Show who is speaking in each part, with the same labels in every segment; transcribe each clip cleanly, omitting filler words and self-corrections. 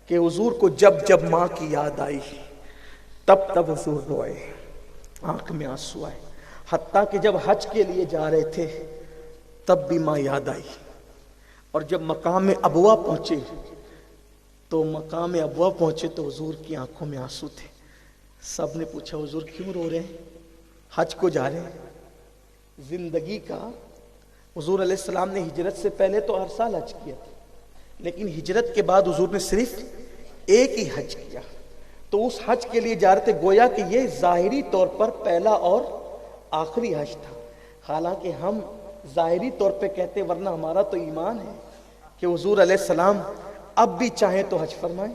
Speaker 1: کہ حضور کو جب جب ماں کی یاد آئی تب تب حضور روئے، آنکھ میں آنسو آئے، حتیٰ کہ جب حج کے لیے جا رہے تھے تب بھی ماں یاد آئی، اور جب مقام ابوا پہنچے تو حضور کی آنکھوں میں آنسو تھے۔ سب نے پوچھا حضور کیوں رو رہے ہیں؟ حج کو جا رہے ہیں۔ زندگی کا حضور علیہ السلام نے ہجرت سے پہلے تو ہر سال حج کیا تھا، لیکن ہجرت کے بعد حضور نے صرف ایک ہی حج کیا، تو اس حج کے لیے جا رہے تھے، گویا کہ یہ ظاہری طور پر پہلا اور آخری حج تھا۔ حالانکہ ہم ظاہری طور پہ کہتے، ورنہ ہمارا تو ایمان ہے کہ حضور علیہ السلام اب بھی چاہیں تو حج فرمائیں۔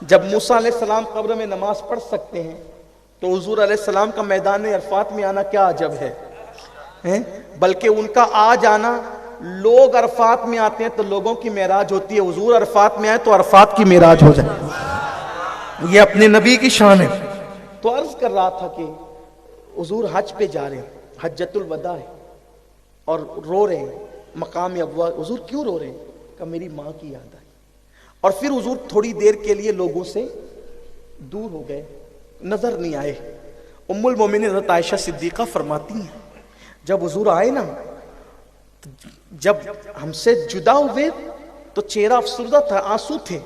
Speaker 1: جب موسیٰ علیہ السلام قبر میں نماز پڑھ سکتے ہیں تو حضور علیہ السلام کا میدان عرفات میں آنا کیا عجب ہے، بلکہ ان کا آ جانا، لوگ عرفات میں آتے ہیں تو لوگوں کی معراج ہوتی ہے، حضور عرفات میں آئے تو عرفات کی معراج ہو جائے، یہ اپنے نبی کی شان ہے۔ تو عرض کر رہا تھا کہ حضور حج پہ جا رہے ہیں، حجۃ الوداع ہے، اور رو رہے ہیں مقام ابوا۔ حضور کیوں رو رہے ہیں؟ کہ میری ماں کی یاد آئی۔ اور پھر حضور تھوڑی دیر کے لیے لوگوں سے دور ہو گئے، نظر نہیں آئے۔ ام المومنین حضرت عائشہ صدیقہ فرماتی ہیں جب حضور آئے نا، جب ہم سے جدا ہوئے تو چہرہ افسردہ تھا، آنسو تھے،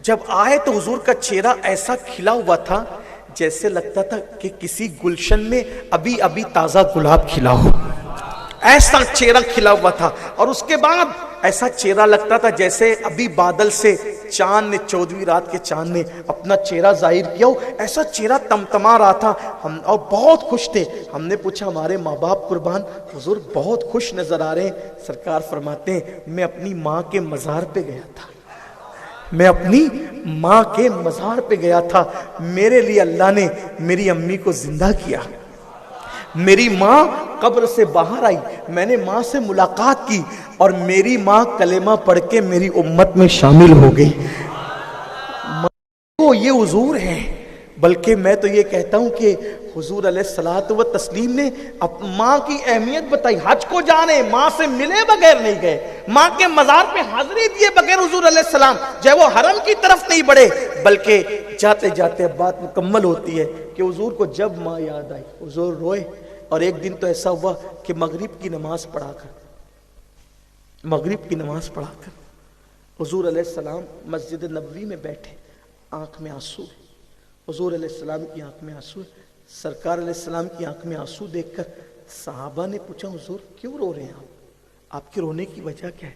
Speaker 1: جب آئے تو حضور کا چہرہ ایسا کھلا ہوا تھا جیسے لگتا تھا کہ کسی گلشن میں ابھی ابھی تازہ گلاب کھلا ہو، ایسا چہرہ کھلا ہوا تھا۔ اور اس کے بعد ایسا چہرہ لگتا تھا جیسے ابھی بادل سے چاند نے، 14ویں رات کے چاند نے اپنا چہرہ ظاہر کیا ہو، ایسا چہرہ تمتما رہا تھا۔ ہم اور بہت خوش تھے۔ ہم نے پوچھا ہمارے ماں باپ قربان، حضور بہت خوش نظر آ رہے ہیں۔ سرکار فرماتے ہیں میں اپنی ماں کے مزار پہ گیا تھا، میں اپنی ماں کے مزار پہ گیا تھا، میرے لیے اللہ نے میری امی کو زندہ کیا، میری ماں قبر سے باہر آئی، میں نے ماں سے ملاقات کی، اور میری ماں کلمہ پڑھ کے میری امت میں شامل ہو گئی۔ یہ حضور ہے۔ بلکہ میں تو یہ کہتا ہوں کہ حضور علیہ الصلوۃ والتسلیم نے ماں کی اہمیت بتائی۔ حج کو جانے، ماں سے ملے بغیر نہیں گئے، ماں کے مزار پہ حاضری دیے بغیر حضور علیہ السلام جب وہ حرم کی طرف نہیں بڑھے، بلکہ جاتے جاتے اب بات مکمل ہوتی ہے کہ حضور کو جب ماں یاد آئی حضور روئے۔ اور ایک دن تو ایسا ہوا کہ مغرب کی نماز پڑھا کر حضور علیہ السلام مسجد نبوی میں بیٹھے، آنکھ میں آنسو، حضور علیہ السلام کی آنکھ میں آنسو، سرکار علیہ السلام کی آنکھ میں آنسو دیکھ کر صحابہ نے پوچھا حضور کیوں رو رہے ہیں آپ کے رونے کی وجہ کیا ہے؟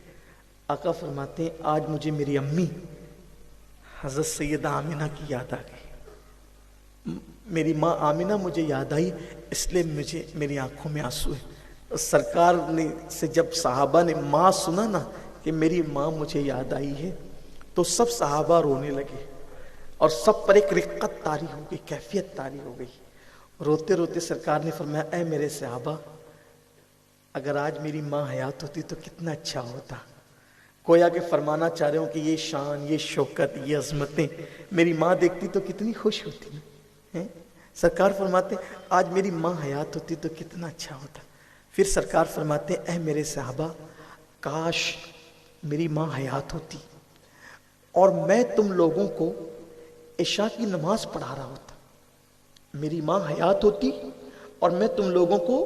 Speaker 1: آقا فرماتے ہیں آج مجھے میری امی حضرت سیدہ آمنہ کی یاد آ گئی، میری ماں آمنہ مجھے یاد آئی، اس لیے مجھے میری آنکھوں میں آنسو ہے۔ سرکار نے سے جب صحابہ نے ماں سنا نا کہ میری ماں مجھے یاد آئی ہے، تو سب صحابہ رونے لگے، اور سب پر ایک رقت طاری ہو گئی، کیفیت طاری ہو گئی۔ روتے روتے سرکار نے فرمایا اے میرے صحابہ، اگر آج میری ماں حیات ہوتی تو کتنا اچھا ہوتا۔ گویا کہ فرمانا چاہ رہے ہوں کہ یہ شان، یہ شوکت، یہ عظمتیں میری ماں دیکھتی تو کتنی خوش ہوتی ہیں۔ سرکار فرماتے آج میری ماں حیات ہوتی تو کتنا اچھا ہوتا۔ پھر سرکار فرماتے اے میرے صحابہ، کاش میری ماں حیات ہوتی اور میں تم لوگوں کو عشاء کی نماز پڑھا رہا ہوتا، میری ماں حیات ہوتی اور میں تم لوگوں کو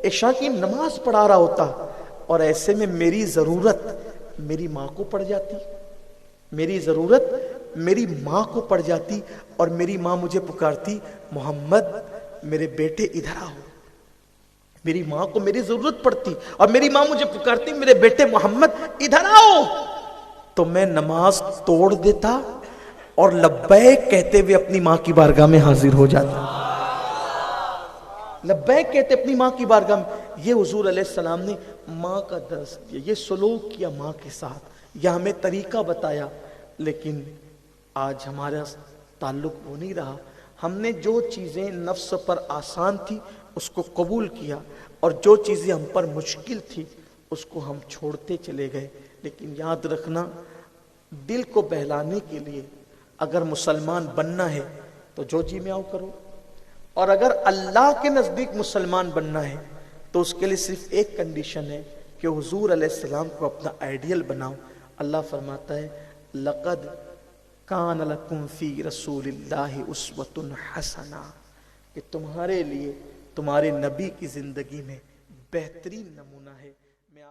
Speaker 1: عشاء کی نماز پڑھا رہا ہوتا، اور ایسے میں میری ضرورت میری ماں کو پڑ جاتی، میری ضرورت میری ماں کو پڑ جاتی، اور میری ماں مجھے پکارتی محمد میرے بیٹے ادھر آؤ۔ میری ماں کو میری ضرورت پڑتی اور میری ماں مجھے پکارتی میرے بیٹے محمد ادھر آؤ، تو میں نماز توڑ دیتا اور لبیک کہتے ہوئے اپنی ماں کی بارگاہ میں حاضر ہو جاتا، لبیک کہتے اپنی ماں کی بارگاہ میں۔ یہ حضور علیہ السلام نے ماں کا درس دیا، یہ سلوک کیا ماں کے ساتھ، یہ ہمیں طریقہ بتایا، لیکن آج ہمارا تعلق وہ نہیں رہا۔ ہم نے جو چیزیں نفس پر آسان تھی اس کو قبول کیا، اور جو چیزیں ہم پر مشکل تھی اس کو ہم چھوڑتے چلے گئے۔ لیکن یاد رکھنا، دل کو بہلانے کے لیے اگر مسلمان بننا ہے تو جو جی میں آؤ کرو، اور اگر اللہ کے نزدیک مسلمان بننا ہے تو اس کے لیے صرف ایک کنڈیشن ہے کہ حضور علیہ السلام کو اپنا آئیڈیل بناؤ۔ اللہ فرماتا ہے لقد کان لکم فی رسول اللہ اسوۃ حسنہ، کہ تمہارے لیے تمہارے نبی کی زندگی میں بہترین نمونہ ہے۔ میں